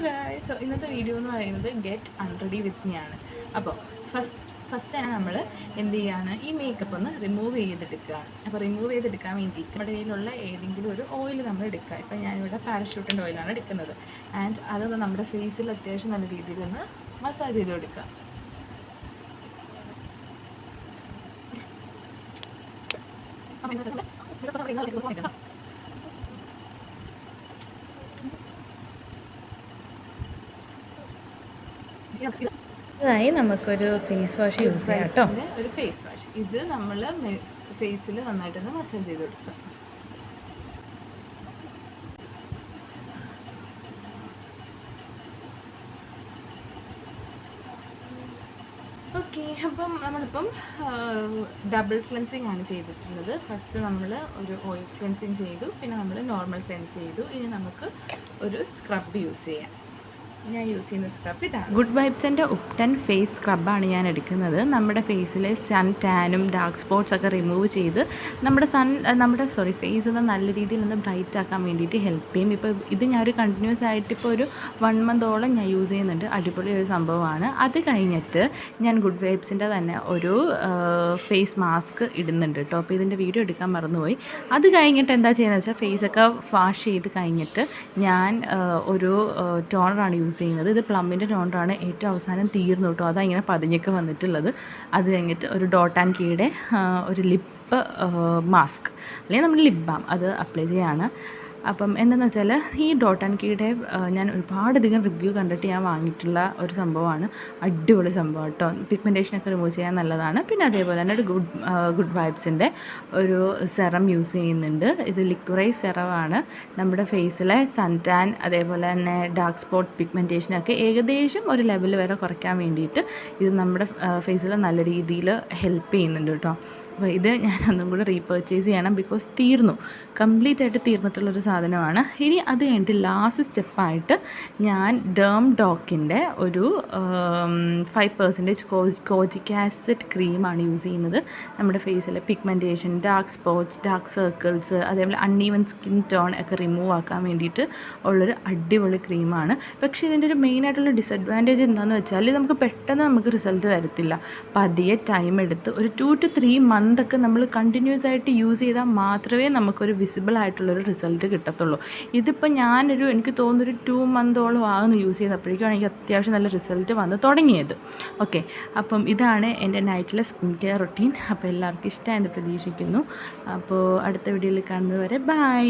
Guys, so ഇന്നത്തെ video എന്ന് പറയുന്നത് ഗെറ്റ് അൺറെഡി വിത്ത് മീ ആണ്. അപ്പോൾ ഫസ്റ്റ് തന്നെ നമ്മൾ എന്ത് ചെയ്യുകയാണ്, ഈ മേക്കപ്പ് ഒന്ന് റിമൂവ് ചെയ്തെടുക്കുകയാണ്. അപ്പോൾ റിമൂവ് ചെയ്തെടുക്കാൻ വേണ്ടിയിട്ട് നമ്മുടെ കയ്യിലുള്ള ഏതെങ്കിലും ഒരു ഓയിൽ നമ്മൾ എടുക്കുക. ഇപ്പോൾ ഞാനിവിടെ പാരഷൂട്ടിൻ്റെ ഓയിലാണ് എടുക്കുന്നത്. ആൻഡ് അതൊന്ന് നമ്മുടെ ഫേസിൽ അത്യാവശ്യം നല്ല രീതിയിൽ ഒന്ന് മസാജ് ചെയ്ത് കൊടുക്കുക. അതായി നമുക്കൊരു ഫേസ് വാഷ് യൂസ് ചെയ്യാം കേട്ടോ. ഒരു ഫേസ് വാഷ് ഇത് നമ്മൾ ഫേസിൽ നന്നായിട്ടൊന്ന് മസാജ് ചെയ്ത് കൊടുക്കുക. ഓക്കെ, അപ്പം നമ്മളിപ്പം ഡബിൾ ക്ലെൻസിങ് ആണ് ചെയ്തിട്ടുള്ളത്. ഫസ്റ്റ് നമ്മൾ ഒരു ഓയിൽ ക്ലെൻസിങ് ചെയ്തു, പിന്നെ നമ്മൾ നോർമൽ ക്ലെൻസ് ചെയ്തു. ഇനി നമുക്ക് ഒരു സ്ക്രബ് യൂസ് ചെയ്യാം. ഞാൻ യൂസ് ചെയ്യുന്ന സ്ക്രബ് ഇതാണ്. ഗുഡ് വൈബ്സിൻ്റെ ഉപ്ടൻ ഫേസ് സ്ക്രബാണ് ഞാൻ എടുക്കുന്നത്. നമ്മുടെ ഫേസിലെ സൺ ടാനും ഡാർക്ക് സ്പോട്ട്സ് ഒക്കെ റിമൂവ് ചെയ്ത് നമ്മുടെ ഫേസ് ഒന്ന് നല്ല രീതിയിൽ ഒന്ന് ബ്രൈറ്റ് ആക്കാൻ വേണ്ടിയിട്ട് ഹെൽപ്പ് ചെയ്യും. ഇപ്പോൾ ഇത് ഞാനൊരു കണ്ടിന്യൂസ് ആയിട്ട് ഇപ്പോൾ ഒരു 1 മന്തോളം ഞാൻ യൂസ് ചെയ്യുന്നുണ്ട്. അടിപൊളി ഒരു സംഭവമാണ്. അത് കഴിഞ്ഞിട്ട് ഞാൻ ഗുഡ് വൈബ്സിൻ്റെ തന്നെ ഒരു ഫേസ് മാസ്ക് ഇടുന്നുണ്ട് കേട്ടോ. അപ്പോൾ ഇതിൻ്റെ വീഡിയോ എടുക്കാൻ മറന്നുപോയി. അത് കഴിഞ്ഞിട്ട് എന്താ ചെയ്യുന്നത് വെച്ചാൽ ഫേസൊക്കെ വാഷ് ചെയ്ത് കഴിഞ്ഞിട്ട് ഞാൻ ഒരു ടോണറാണ് യൂസ് ചെയ്യുന്നത്. ഇത് പ്ലമ്മിൻ്റെ ടോണറാണ്. ഏറ്റവും അവസാനം തീർന്നു കേട്ടോ. അതാണ് ഇങ്ങനെ പതിഞ്ഞൊക്കെ വന്നിട്ടുള്ളത്. അത് കഴിഞ്ഞിട്ട് ഒരു ഡോട്ട് ആൻഡ് കീയുടെ ഒരു ലിപ്പ് മാസ്ക് അല്ലെങ്കിൽ നമ്മുടെ ലിപ് ബാം അത് അപ്ലൈ ചെയ്യാണ്. അപ്പം എന്താണെന്ന് വെച്ചാൽ ഈ ഡോട്ട് ആൻഡ് കീയുടെ ഞാൻ ഒരുപാടധികം റിവ്യൂ കണ്ടിട്ട് ഞാൻ വാങ്ങിയിട്ടുള്ള ഒരു സംഭവമാണ്. അടിപൊളി സംഭവം കേട്ടോ. പിഗ്മെൻറ്റേഷനൊക്കെ റിമൂവ് ചെയ്യാൻ നല്ലതാണ്. പിന്നെ അതേപോലെ തന്നെ ഒരു ഗുഡ് വൈബ്സിൻ്റെ ഒരു സെറം യൂസ് ചെയ്യുന്നുണ്ട്. ഇത് ലിക്വറൈസ് സെറമാണ്. നമ്മുടെ ഫേസിലെ സൺ ടാൻ അതേപോലെ തന്നെ ഡാർക്ക് സ്പോട്ട് പിഗ്മെൻറ്റേഷനൊക്കെ ഏകദേശം ഒരു ലെവൽ വരെ കുറയ്ക്കാൻ വേണ്ടിയിട്ട് ഇത് നമ്മുടെ ഫേസിൽ നല്ല രീതിയിൽ ഹെൽപ്പ് ചെയ്യുന്നുണ്ട് കേട്ടോ. അപ്പോൾ ഇത് ഞാൻ ഒന്നും കൂടെ റീപർച്ചേസ് ചെയ്യണം. ബിക്കോസ് കംപ്ലീറ്റ് ആയിട്ട് തീർന്നിട്ടുള്ളൊരു സാധനമാണ്. ഇനി അത് കഴിഞ്ഞിട്ട് ലാസ്റ്റ് സ്റ്റെപ്പായിട്ട് ഞാൻ ഡേം ഡോക്കിൻ്റെ ഒരു 5% കോജിക് ആസിഡ് ക്രീമാണ് യൂസ് ചെയ്യുന്നത്. നമ്മുടെ ഫേസിലെ pigmentation, dark spots, dark circles, അതേപോലെ അൺഈവൻ സ്കിൻ ടോൺ ഒക്കെ റിമൂവ് ആക്കാൻ വേണ്ടിയിട്ട് ഉള്ളൊരു അടിപൊളി ക്രീമാണ്. പക്ഷേ ഇതിൻ്റെ ഒരു മെയിനായിട്ടുള്ള ഡിസഡ്വാൻറ്റേജ് എന്താണെന്ന് വെച്ചാൽ നമുക്ക് പെട്ടെന്ന് റിസൾട്ട് തരത്തില്ല. പതിയെ ടൈം എടുത്ത് ഒരു 2 to 3 മന്തൊക്കെ നമ്മൾ കണ്ടിന്യൂസ് ആയിട്ട് യൂസ് ചെയ്താൽ മാത്രമേ നമുക്കൊരു വിസിബിൾ ആയിട്ടുള്ളൊരു റിസൾട്ട് കിട്ടത്തുള്ളൂ. ഇതിപ്പോൾ എനിക്ക് തോന്നുന്നൊരു 2 മന്തോളം ആകുന്നു യൂസ് ചെയ്തപ്പോഴേക്കും എനിക്ക് അത്യാവശ്യം നല്ല റിസൾട്ട് വന്ന് തുടങ്ങിയത്. ഓക്കെ, അപ്പം ഇതാണ് എൻ്റെ നൈറ്റിലെ സ്കിൻ കെയർ റൊട്ടീൻ. അപ്പോൾ എല്ലാവർക്കും ഇഷ്ടമായെന്ന് പ്രതീക്ഷിക്കുന്നു. അപ്പോൾ അടുത്ത വീഡിയോയിൽ കാണുന്നത് വരെ ബൈ.